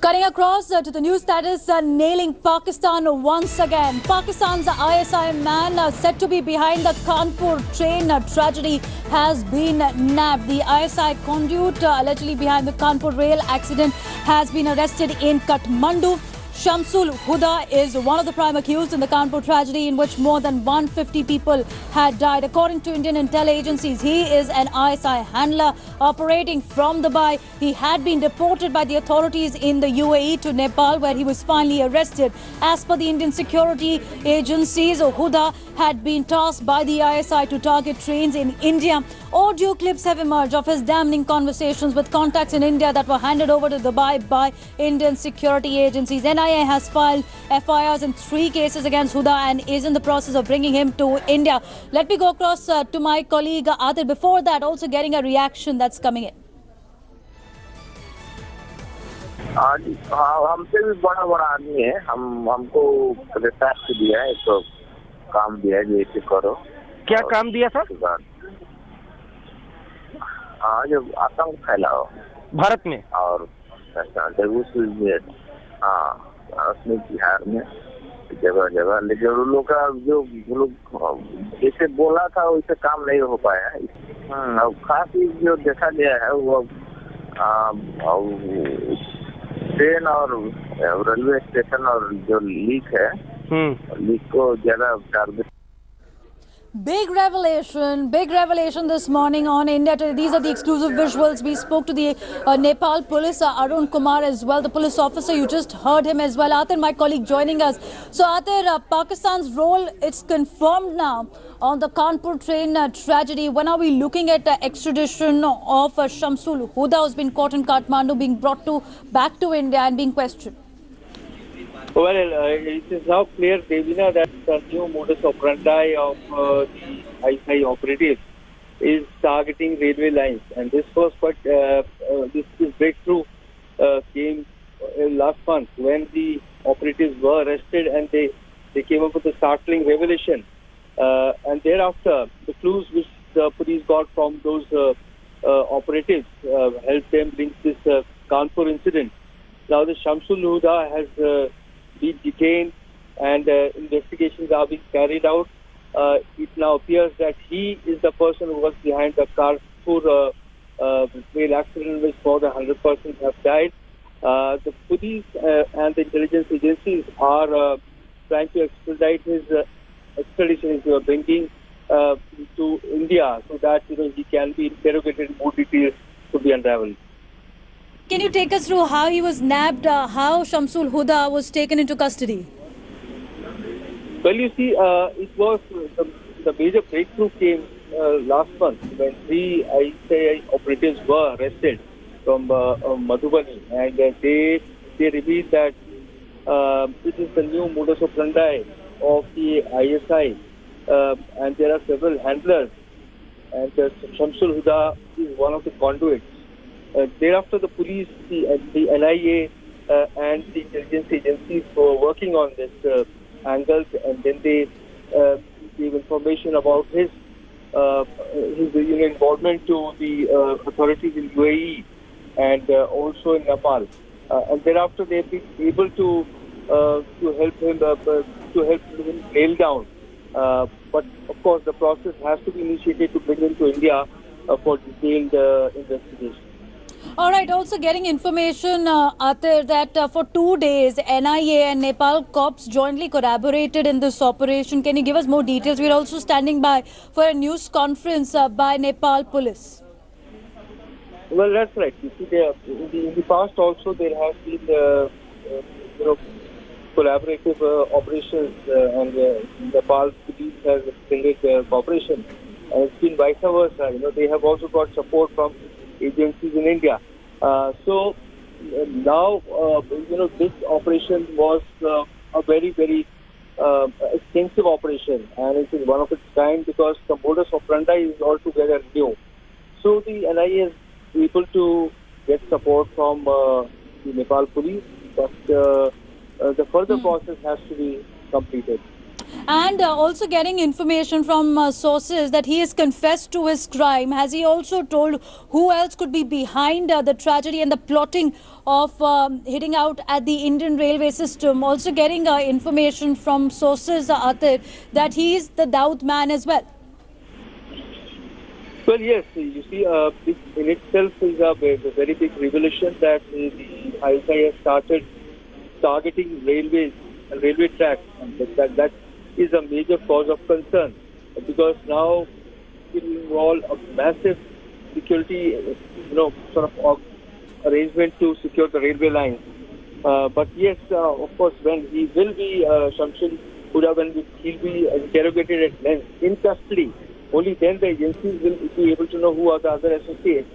Cutting across to the news that is nailing Pakistan once again. Pakistan's ISI man said to be behind the Kanpur train tragedy has been nabbed. The ISI conduit allegedly behind the Kanpur rail accident has been arrested in Kathmandu. Shamshul Huda is one of the prime accused in the Kanpur tragedy in which more than 150 people had died. According to Indian intel agencies, he is an ISI handler operating from Dubai. He had been deported by the authorities in the UAE to Nepal, where he was finally arrested. As per the Indian security agencies, Huda had been tasked by the ISI to target trains in India. Audio clips have emerged of his damning conversations with contacts in India that were handed over to Dubai by Indian security agencies. NIA has filed FIRs in 3 cases against Huda and is in the process of bringing him to India. Let me go across to my colleague Adil. Before that, also getting a reaction that's coming in. हमसे भी बड़ा बड़ा आदमी है. हमको task दिया है, तो काम दिया है, ये करो. क्या काम दिया था? जो आतंक फैलाओ भारत में और उसमें बिहार में जगह जगह, लेकिन उन लोग का जो लोग जैसे बोला था वैसे काम नहीं हो पाया. अब खास जो देखा गया है वो ट्रेन और रेलवे स्टेशन और जो लीक है, लीक को ज्यादा target. Big revelation this morning on India Today. These are the exclusive visuals. We spoke to the Nepal police, Arun Kumar as well, the police officer. You just heard him as well. Atir, my colleague, joining us. So Atir, Pakistan's role, it's confirmed now on the Kanpur train tragedy. When are we looking at extradition of Shamsul Huda, who's been caught in Kathmandu, being brought back to India and being questioned? Well, it is now clear, Devina, that the new modus operandi of the ISI operatives is targeting railway lines. And this was this breakthrough came last month when the operatives were arrested and they came up with a startling revelation. And thereafter, the clues which the police got from those operatives helped them link this Kanpur incident. Now, the Shamsul Huda has been detained and investigations are being carried out. It now appears that he is the person who was behind the Kanpur rail accident in which more than 100 persons have died. The police and the intelligence agencies are trying to expedite his extradition, bringing to India so that he can be interrogated in more details to be unraveled. Can you take us through how he was nabbed, how Shamsul Huda was taken into custody? Well, you see, it was the major breakthrough came last month when 3 ISI operatives were arrested from Madhubani, and they revealed that this is the new modus operandi of the ISI, and there are several handlers, and Shamsul Huda is one of the conduits. Thereafter, the police, the NIA and the intelligence agencies were working on this angle, and then they gave information about his involvement to the authorities in UAE and also in Nepal. And thereafter, they've been able to help him nail down. But of course, the process has to be initiated to bring him to India for detailed investigation. All right, also getting information, Atir, that for 2 days, NIA and Nepal cops jointly collaborated in this operation. Can you give us more details? We're also standing by for a news conference by Nepal police. Well, that's right. You see, in the past also there has been collaborative operations, and Nepal police has extended cooperation. And it's been vice versa. They have also got support from agencies in India. So now, this operation was a very, very extensive operation, and it is one of its kind because the modus operandi is altogether new. So the NIA is able to get support from the Nepal police, but the further process has to be completed. And also getting information from sources that he has confessed to his crime. Has he also told who else could be behind the tragedy and the plotting of hitting out at the Indian railway system? Also getting information from sources, Atir, that he is the Daud man as well. Well, yes, you see, this in itself is a very big revelation that the ISI has started targeting railways and railway tracks, and that is a major cause of concern because now it will involve a massive security, sort of arrangement to secure the railway lines. But yes, of course, when he will be Shamshul Huda, when he'll be interrogated at length in custody, only then the agencies will be able to know who are the other associates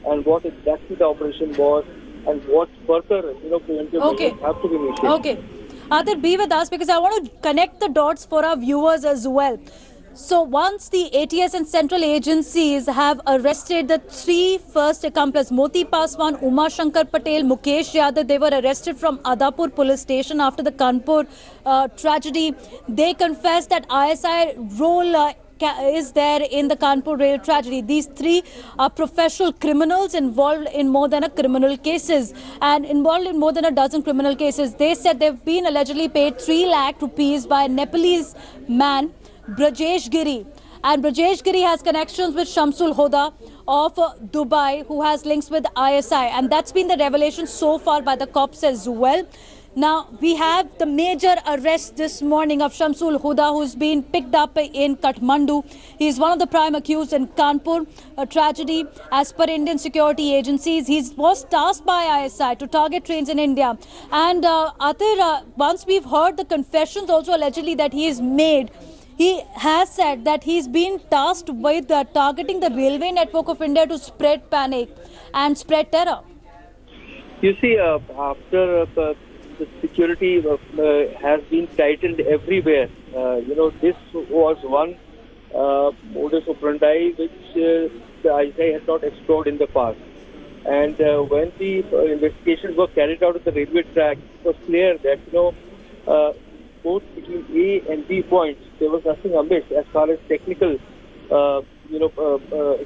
and what exactly the operation was and what further, preventive measures have to be initiated. Okay. Adir, be with us because I want to connect the dots for our viewers as well. So once the ATS and central agencies have arrested the three first accomplices, Moti Paswan, Uma Shankar Patel, Mukesh Yadav, they were arrested from Adapur police station after the Kanpur tragedy. They confessed that ISI role is there in the Kanpur rail tragedy. These three are professional criminals involved in more than a criminal cases and involved in more than a dozen criminal cases. They said they've been allegedly paid 3 lakh rupees by a Nepalese man, Brajesh Giri. And Brajesh Giri has connections with Shamsul Huda of Dubai, who has links with ISI. And that's been the revelation so far by the cops as well. Now, we have the major arrest this morning of Shamsul Huda, who's been picked up in Kathmandu. He is one of the prime accused in Kanpur tragedy. As per Indian security agencies, he was tasked by ISI to target trains in India. And Atir, once we've heard the confessions also allegedly that he is made, he has said that he's been tasked with targeting the railway network of India to spread panic and spread terror. You see, after the security has been tightened everywhere. This was one modus operandi which the ISI had not explored in the past. And when the investigations were carried out at the railway track, it was clear that, both between A and B points, there was nothing amiss as far as technical,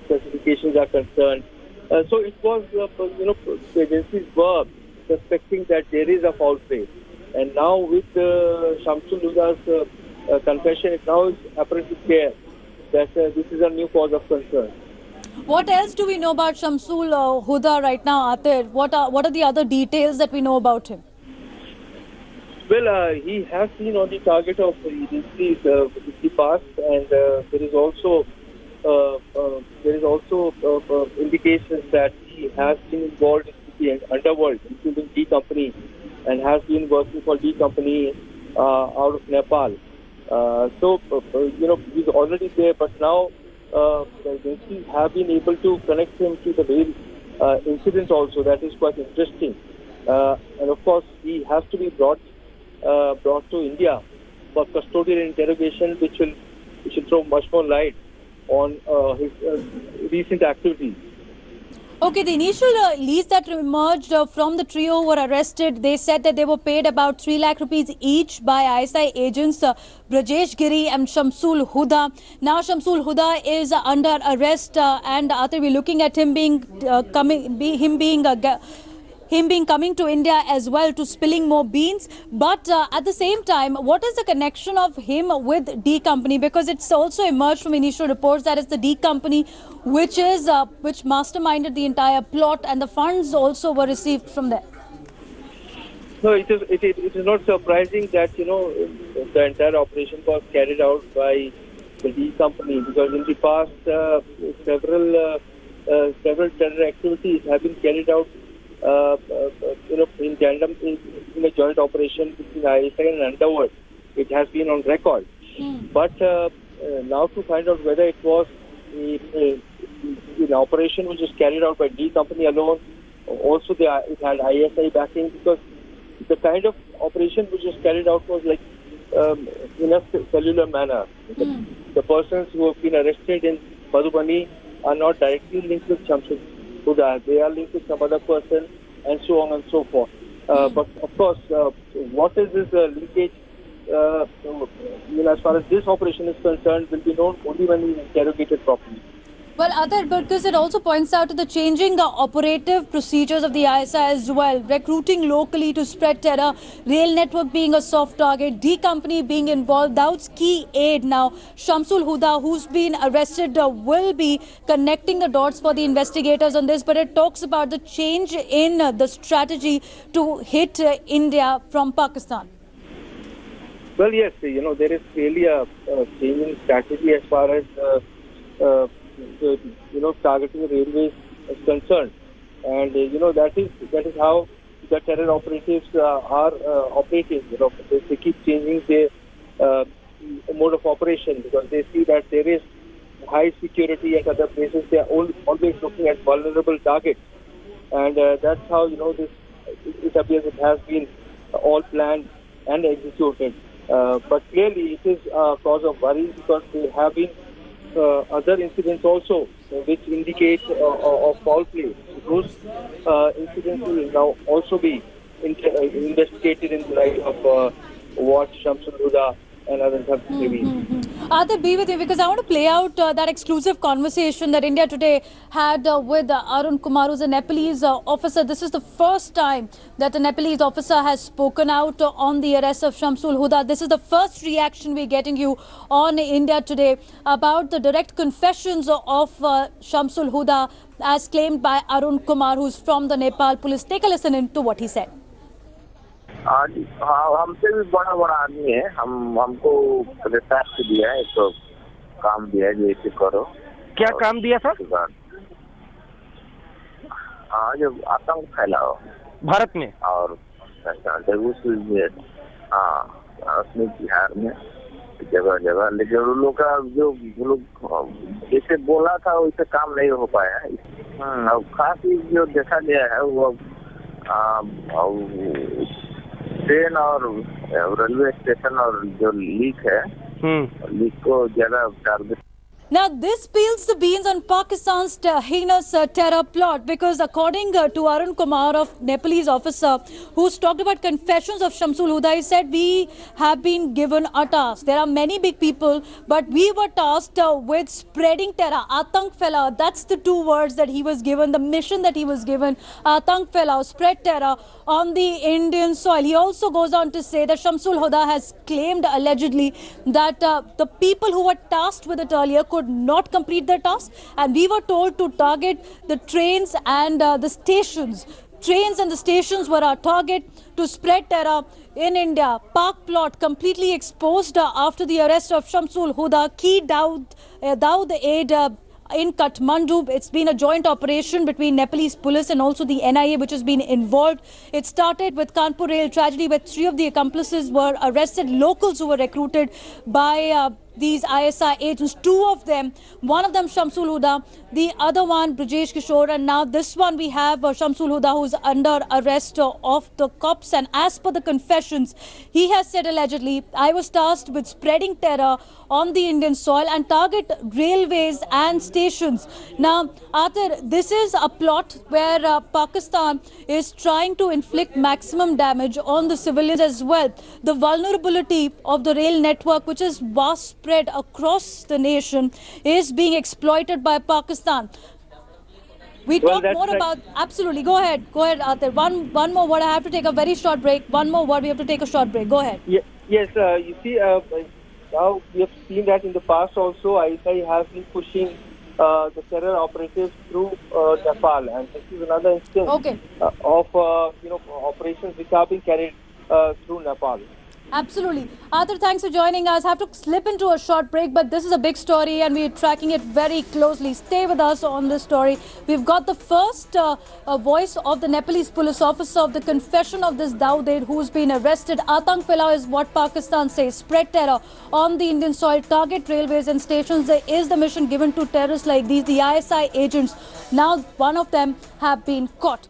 specifications are concerned. So it was, the agencies were suspecting that there is a foul play. And now with Shamsul Huda's confession, it now is apparently clear that this is a new cause of concern. What else do we know about Shamsul Huda right now, Atir? What are the other details that we know about him? Well, he has been on the target of agencies in the past, and there is also indications that he has been involved in the underworld, including D Company, and has been working for D Company out of Nepal. He's already there, but now the agencies have been able to connect him to the rail incident also. That is quite interesting. And of course, he has to be brought to India for custodial interrogation, which will throw much more light on his recent activities. Okay, the initial leads that emerged from the trio who were arrested, they said that they were paid about 3 lakh rupees each by ISI agents Brajesh Giri and Shamsul Huda. Now Shamsul Huda is under arrest, and Atir, we're looking at him coming to India as well to spilling more beans. But at the same time, what is the connection of him with D Company? Because it's also emerged from initial reports that it's the D Company which masterminded the entire plot, and the funds also were received from there. No, it is not surprising that the entire operation was carried out by the D Company, because in the past several terror activities have been carried out in tandem in a joint operation between ISI and underworld. It has been on record. But now to find out whether it was an operation which was carried out by D Company alone, also it had ISI backing, because the kind of operation which was carried out was like in a cellular manner. The persons who have been arrested in Madhubani are not directly linked with Shamsul Huda. They are linked with some other person, and so on and so forth. But of course, what is this linkage as far as this operation is concerned, will be known only when we interrogate it properly. Well, Adar, because it also points out to the changing operative procedures of the ISI as well, recruiting locally to spread terror, rail network being a soft target, D company being involved. Dawood's key aide now, Shamshul Huda, who's been arrested, will be connecting the dots for the investigators on this. But it talks about the change in the strategy to hit India from Pakistan. Well, yes, there is really a change in strategy as far as targeting railways is concerned, and that is how the terror operatives are operating. They keep changing their mode of operation because they see that there is high security at other places. They are always looking at vulnerable targets, and that's how it appears it has been all planned and executed. But clearly, it is a cause of worry because there have been other incidents also which indicate of foul play. Those incidents will now also be investigated in the light of what Shamshul Huda and others have revealed. Adar, be with you because I want to play out that exclusive conversation that India Today had with Arun Kumar, who's a Nepalese officer. This is the first time that a Nepalese officer has spoken out on the arrest of Shamsul Huda. This is the first reaction we're getting you on India Today about the direct confessions of Shamsul Huda as claimed by Arun Kumar, who's from the Nepal police. Take a listen into what he said. हाँ जी, हाँ, हमसे भी बड़ा बड़ा आदमी है. हमको pressure दिया है, तो काम दिया है जो इसे करो. क्या काम दिया था? हाँ, जो आतंक फैलाओ भारत में और उसमें बिहार में जगह जगह, लेकिन उन लोग का जो जैसे बोला था वैसे काम नहीं हो पाया. अब खास जो देखा गया है वो ट्रेन और रेलवे स्टेशन और जो लीक है, लीक को ज्यादा target. Now, this spills the beans on Pakistan's heinous terror plot because according to Arun Kumar, of Nepalese officer who's talked about confessions of Shamsul Huda, he said, we have been given a task. There are many big people, but we were tasked with spreading terror. Atank fella, that's the two words that he was given, the mission that he was given. Atank fella, spread terror on the Indian soil. He also goes on to say that Shamsul Huda has claimed allegedly that the people who were tasked with it earlier could not complete their task, and we were told to target the trains and the stations. Trains and the stations were our target to spread terror in India. Park plot completely exposed after the arrest of Shamsul Huda, key Dawood aide in Kathmandu. It's been a joint operation between Nepalese police and also the NIA which has been involved. It started with Kanpur rail tragedy where 3 of the accomplices were arrested, locals who were recruited by these ISI agents. 2 of them, one of them Shamsul Huda, the other one Brijesh Kishore, and now this one we have Shamsul Huda, who's under arrest of the cops. And as per the confessions, he has said allegedly, I was tasked with spreading terror on the Indian soil and target railways and stations. Now, Arthur, this is a plot where Pakistan is trying to inflict maximum damage on the civilians as well. The vulnerability of the rail network, which is vast spread across the nation, is being exploited by Pakistan. We talk more about... Absolutely. Go ahead, Arthur. One more word. I have to take a very short break. One more word. We have to take a short break. Go ahead. Yes. You see, now we have seen that in the past also, ISI has been pushing the terror operatives through Nepal, and this is another instance of operations which are being carried through Nepal. Absolutely. Arthur, thanks for joining us. I have to slip into a short break, but this is a big story and we're tracking it very closely. Stay with us on this story. We've got the first voice of the Nepalese police officer of the confession of this Dawood aide who's been arrested. Atank Fela is what Pakistan says. Spread terror on the Indian soil, target railways and stations. There is the mission given to terrorists like these, the ISI agents. Now, one of them have been caught.